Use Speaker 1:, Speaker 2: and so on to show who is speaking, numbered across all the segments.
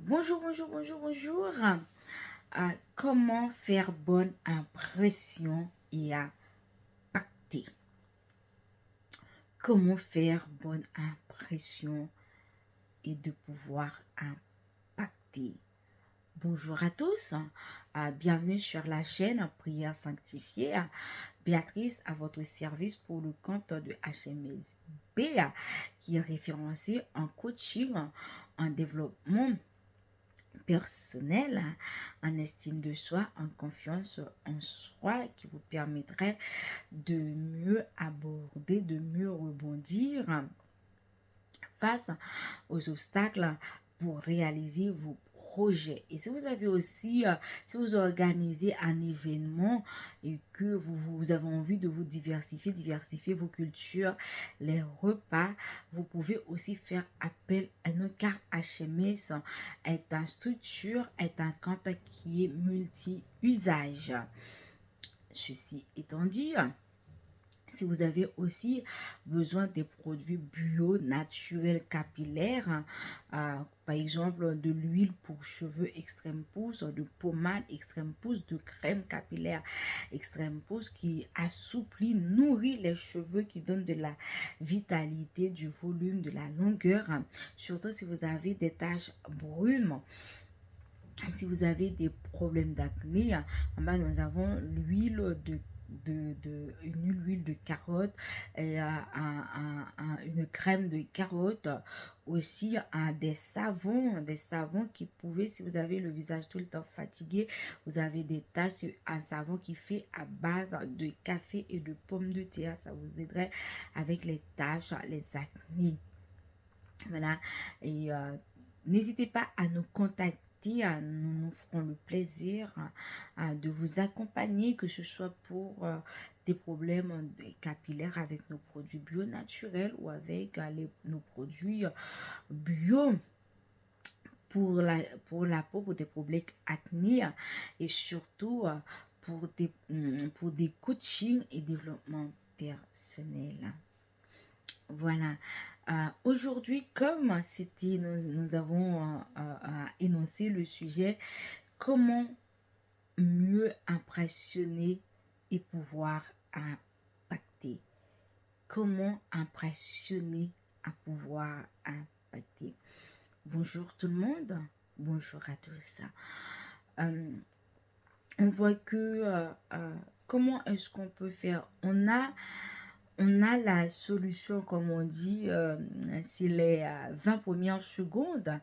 Speaker 1: Bonjour, bonjour, bonjour, bonjour. Comment faire bonne impression et impacter? Comment faire bonne impression et de pouvoir impacter? Bonjour à tous. Bienvenue sur la chaîne Prière Sanctifiée. Béatrice à votre service pour le compte de HMSB qui est référencé en coaching, en développement personnel, en estime de soi, en confiance en soi, qui vous permettrait de mieux aborder, de mieux rebondir face aux obstacles pour réaliser vos projets. Et si vous avez aussi, si vous organisez un événement et que vous avez envie de vous diversifier vos cultures, les repas, vous pouvez aussi faire appel à nous car HMS est une structure, est un compte qui est multi-usage. Ceci étant dit, si vous avez aussi besoin des produits bio, naturels, capillaires, par exemple de l'huile pour cheveux extrême pouce, de pommade extrême pouce, de crème capillaire extrême pouce qui assouplit, nourrit les cheveux, qui donne de la vitalité, du volume, de la longueur, surtout si vous avez des taches brunes. Si vous avez des problèmes d'acné, nous avons l'huile une huile de carotte et une crème de carotte, aussi des savons qui pouvaient, si vous avez le visage tout le temps fatigué, vous avez des taches, c'est un savon qui fait à base de café et de pommes de terre, ça vous aiderait avec les taches, les acnés. Voilà. Et n'hésitez pas à nous contacter. Nous ferons le plaisir de vous accompagner, que ce soit pour des problèmes capillaires avec nos produits bio naturels ou avec nos produits bio pour la peau, pour des problèmes acné et surtout pour des coachings et développement personnel. Voilà. Aujourd'hui, comme c'était, nous avons énoncé le sujet, comment mieux impressionner et pouvoir impacter. Comment impressionner à pouvoir impacter. Bonjour tout le monde. Bonjour à tous. On voit que comment est-ce qu'on peut faire? On a la solution, comme on dit, c'est les 20 premières secondes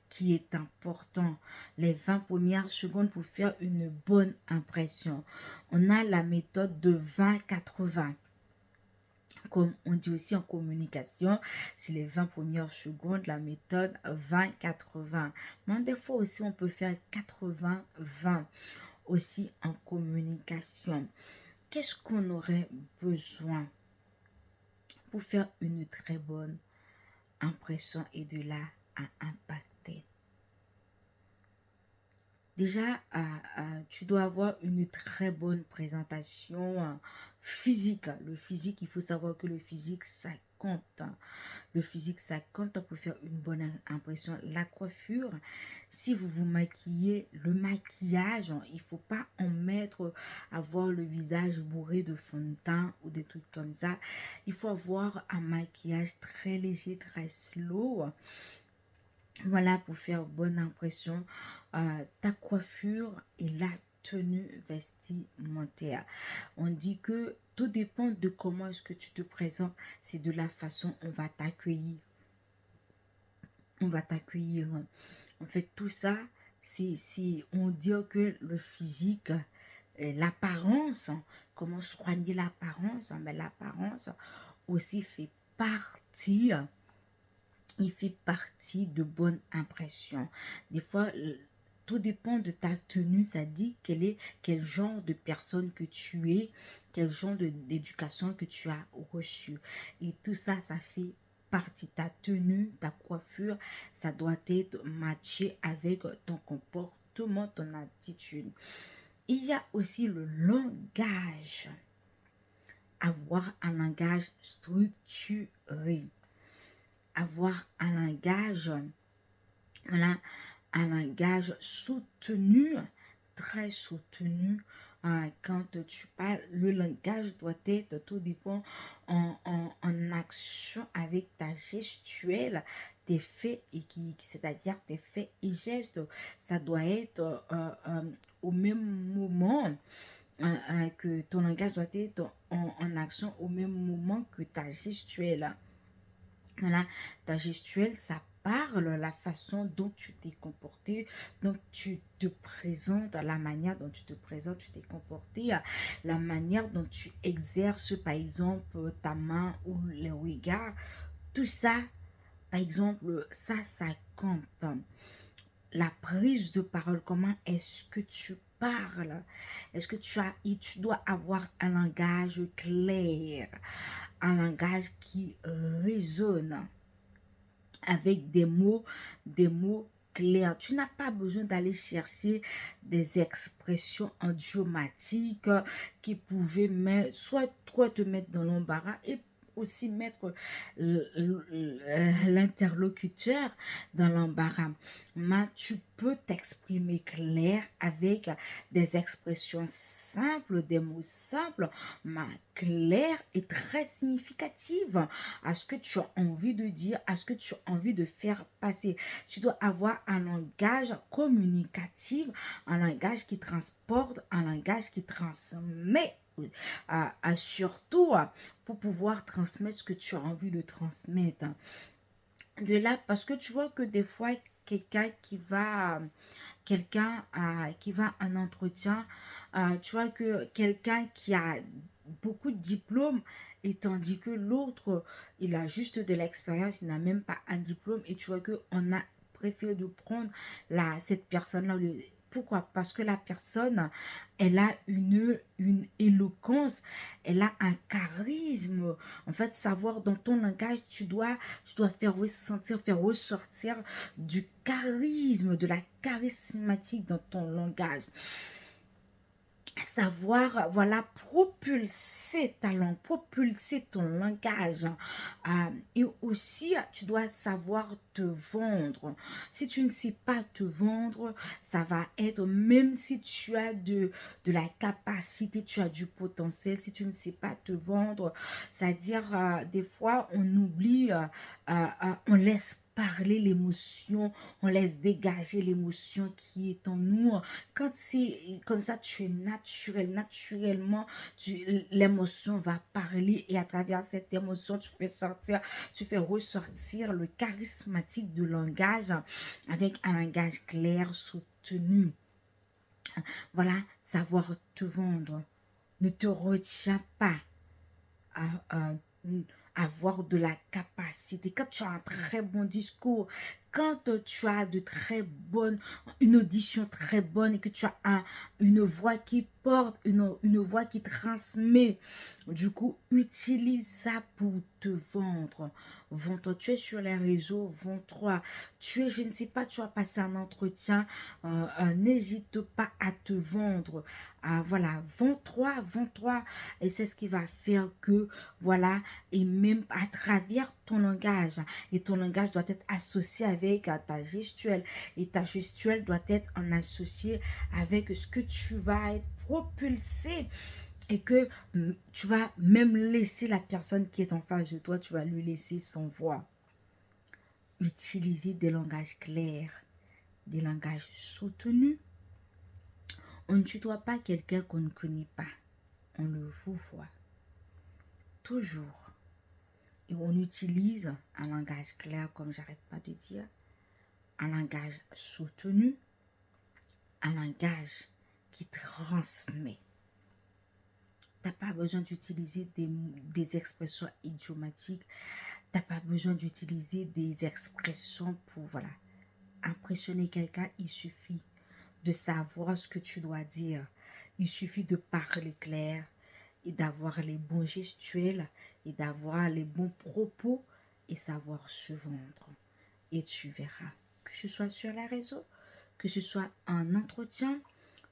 Speaker 1: qui est important. Les 20 premières secondes pour faire une bonne impression. On a la méthode de 20-80. Comme on dit aussi en communication, c'est les 20 premières secondes, la méthode 20-80. Mais des fois aussi, on peut faire 80-20 aussi en communication. Qu'est-ce qu'on aurait besoin pour faire une très bonne impression et de là à impacter? Déjà, tu dois avoir une très bonne présentation physique. Le physique, il faut savoir que le physique, ça compte. Le physique, ça compte pour faire une bonne impression. La coiffure, si vous vous maquillez, le maquillage, il ne faut pas en mettre, avoir le visage bourré de fond de teint ou des trucs comme ça. Il faut avoir un maquillage très léger, très slow. Voilà, pour faire bonne impression, ta coiffure et la tenue vestimentaire. On dit que tout dépend de comment est-ce que tu te présentes, c'est de la façon on va t'accueillir. On va t'accueillir. En fait, tout ça, on dit que le physique, l'apparence, comment soigner l'apparence, mais l'apparence aussi fait partie, il fait partie de bonnes impressions. Des fois, tout dépend de ta tenue, ça dit quel genre de personne que tu es, quel genre d'éducation que tu as reçu. Et tout ça, ça fait partie. Ta tenue, ta coiffure, ça doit être matché avec ton comportement, ton attitude. Il y a aussi le langage. Avoir un langage structuré. Avoir un langage, voilà, un langage soutenu, très soutenu. Quand tu parles, le langage doit être, tout dépend, en action avec ta gestuelle, tes faits, c'est-à-dire tes faits et gestes. Ça doit être au même moment, que ton langage doit être en action au même moment que ta gestuelle. Voilà, ta gestuelle, ça parle la façon dont tu t'es comporté, dont tu te présentes, la manière dont tu te présentes, tu t'es comporté, la manière dont tu exerces, par exemple, ta main ou le regard. Tout ça, par exemple, ça compte. La prise de parole, comment est-ce que tu parles? Est-ce que tu dois avoir un langage clair, un langage qui résonne avec des mots clairs. Tu n'as pas besoin d'aller chercher des expressions idiomatiques qui pouvaient soit toi te mettre dans l'embarras et aussi mettre l'interlocuteur dans l'embarras. Mais tu peux t'exprimer clair avec des expressions simples, des mots simples, mais clairs et très significatives à ce que tu as envie de dire, à ce que tu as envie de faire passer. Tu dois avoir un langage communicatif, un langage qui transporte, un langage qui transmet. Surtout pour pouvoir transmettre ce que tu as envie de transmettre. De là, parce que tu vois que des fois, quelqu'un qui va qui va à un entretien, tu vois que quelqu'un qui a beaucoup de diplômes et tandis que l'autre, il a juste de l'expérience, il n'a même pas un diplôme et tu vois que on a préféré de prendre cette personne-là. Pourquoi? Parce que la personne, elle a une éloquence, elle a un charisme. En fait, savoir dans ton langage, tu dois faire ressentir, faire ressortir du charisme, de la charismatique dans ton langage. Savoir, voilà, propulser ta langue, propulser ton langage. Et aussi, tu dois savoir te vendre. Si tu ne sais pas te vendre, ça va être, même si tu as de la capacité, tu as du potentiel, si tu ne sais pas te vendre, c'est-à-dire, des fois, on oublie, on laisse parler l'émotion, on laisse dégager l'émotion qui est en nous. Quand c'est comme ça, tu es naturellement, l'émotion va parler et à travers cette émotion, tu fais ressortir le charismatique du langage avec un langage clair, soutenu. Voilà, savoir te vendre. Ne te retiens pas à, avoir de la capacité. Quand tu as un très bon discours, quand tu as une audition très bonne et que tu as une voix qui porte, une voix qui transmet, du coup, utilise ça pour te vendre. Vends-toi, tu es sur les réseaux, vends-toi. Je ne sais pas, tu as passé un entretien, n'hésite pas à te vendre. Voilà, vends-toi, vends-toi. Et c'est ce qui va faire que, voilà, et même à travers ton langage. Et ton langage doit être associé avec ta gestuelle. Et ta gestuelle doit être en associé avec ce que tu vas être propulsé. Et que tu vas même laisser la personne qui est en face de toi, tu vas lui laisser son voix. Utiliser des langages clairs, des langages soutenus. On ne tutoie pas quelqu'un qu'on ne connaît pas. On le vouvoie. Toujours. Et on utilise un langage clair, comme j'arrête pas de dire, un langage soutenu, un langage qui transmet. Tu n'as pas besoin d'utiliser des expressions idiomatiques. Tu n'as pas besoin d'utiliser des expressions pour, voilà, impressionner quelqu'un. Il suffit de savoir ce que tu dois dire. Il suffit de parler clair et d'avoir les bons gestuels et d'avoir les bons propos et savoir se vendre. Et tu verras, que ce soit sur les réseaux, que ce soit un entretien,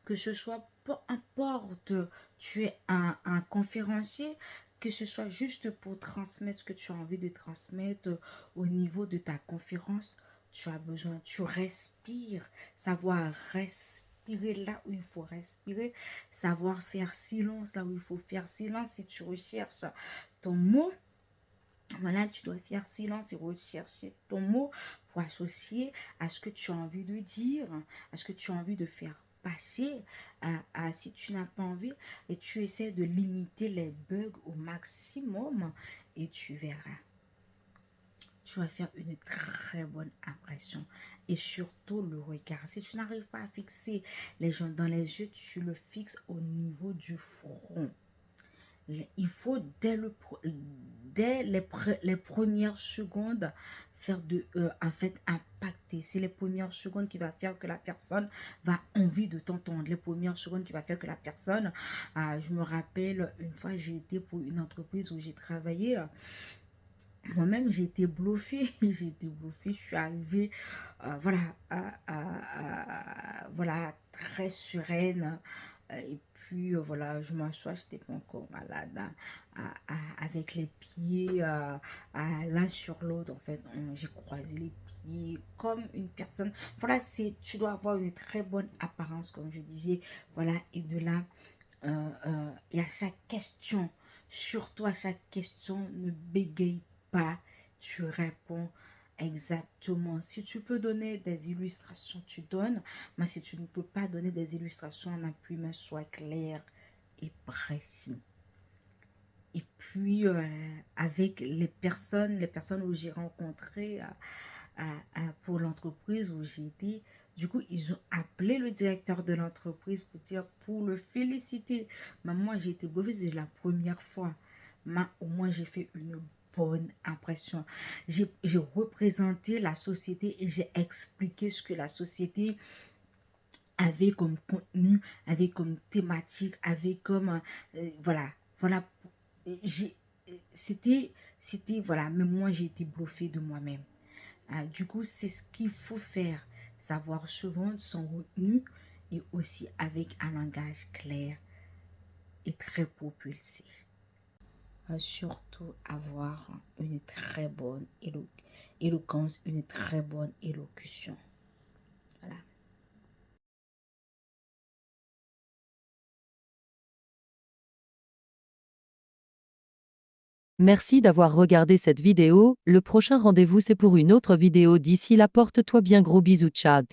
Speaker 1: que ce soit, peu importe, tu es un conférencier, que ce soit juste pour transmettre ce que tu as envie de transmettre au niveau de ta conférence, tu as besoin, tu respires, savoir respirer là où il faut respirer, savoir faire silence là où il faut faire silence. Si tu recherches ton mot, voilà, tu dois faire silence et rechercher ton mot pour associer à ce que tu as envie de dire, à ce que tu as envie de faire passer, si tu n'as pas envie, et tu essaies de limiter les bugs au maximum et tu verras. Tu vas faire une très bonne impression. Et surtout le regard. Si tu n'arrives pas à fixer les gens dans les yeux, tu le fixes au niveau du front. Il faut dès les premières secondes faire en fait impacter. C'est les premières secondes qui va faire que la personne va envie de t'entendre. Les premières secondes qui va faire que la personne, je me rappelle une fois j'ai été pour une entreprise où j'ai travaillé. Moi-même, j'ai été bluffée, j'ai été bluffée, je suis arrivée, voilà, voilà, très sereine. Et puis, voilà, je m'assois, je n'étais pas encore malade, hein, avec les pieds l'un sur l'autre. En fait, j'ai croisé les pieds comme une personne. Voilà, tu dois avoir une très bonne apparence, comme je disais. Voilà, et de là, et à chaque question, surtout à chaque question, ne bégaye pas, tu réponds exactement. Si tu peux donner des illustrations, tu donnes, mais si tu ne peux pas donner des illustrations en appui, mais sois clair et précis. Et puis, avec les personnes où j'ai rencontré pour l'entreprise où j'ai été, du coup, ils ont appelé le directeur de l'entreprise pour le féliciter. Mais moi, j'ai été bluffée, c'est la première fois. Mais au moins, j'ai fait une bonne impression. J'ai représenté la société et j'ai expliqué ce que la société avait comme contenu, avait comme thématique, avait comme... voilà, voilà. J'ai- voilà, mais moi, j'ai été bluffée de moi-même. Du coup, c'est ce qu'il faut faire. Savoir se vendre sans retenue et aussi avec un langage clair et très propulsé. Surtout avoir une très bonne éloquence, une très bonne élocution. Voilà.
Speaker 2: Merci d'avoir regardé cette vidéo. Le prochain rendez-vous c'est pour une autre vidéo. D'ici là, porte-toi bien, gros bisous, Tchad.